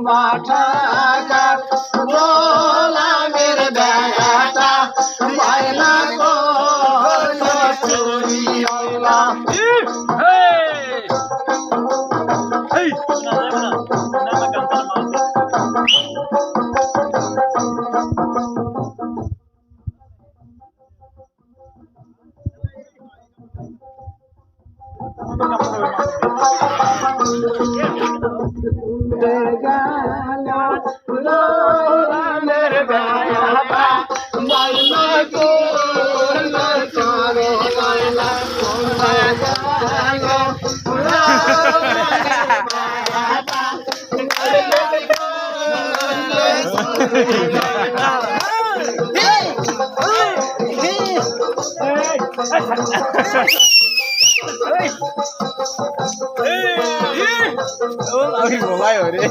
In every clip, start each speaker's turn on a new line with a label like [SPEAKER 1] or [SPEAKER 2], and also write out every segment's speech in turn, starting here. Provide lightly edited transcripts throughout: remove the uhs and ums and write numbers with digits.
[SPEAKER 1] বাটাকার গোলামের বেটা ময়না করল চুরি আল্লাহ গোলামের বেটা ময়না করল চুরি আল্লাহ
[SPEAKER 2] আমি ঘুমাই রে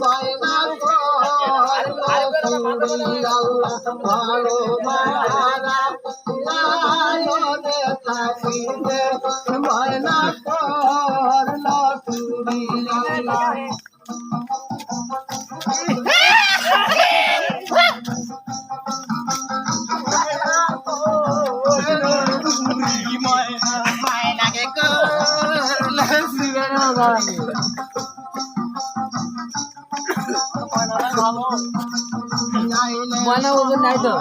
[SPEAKER 1] ময়না করল চুরি আল্লাহ ময়নাকে করল
[SPEAKER 2] ময়না ওজন নাই তো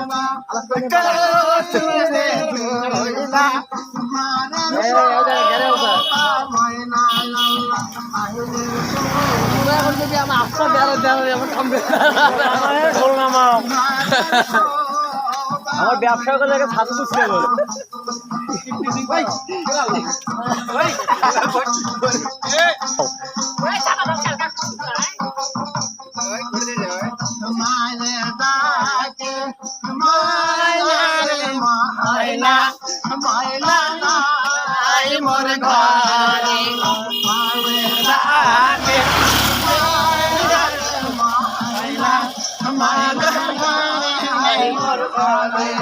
[SPEAKER 2] আমার ব্যবসা করে ছাত্র তুলছিল
[SPEAKER 1] মায়ের ডাকে ময়না ময়না নাই মোর ঘরে মায়ের ডাকে ময়না ময়না নাই মোর ঘরে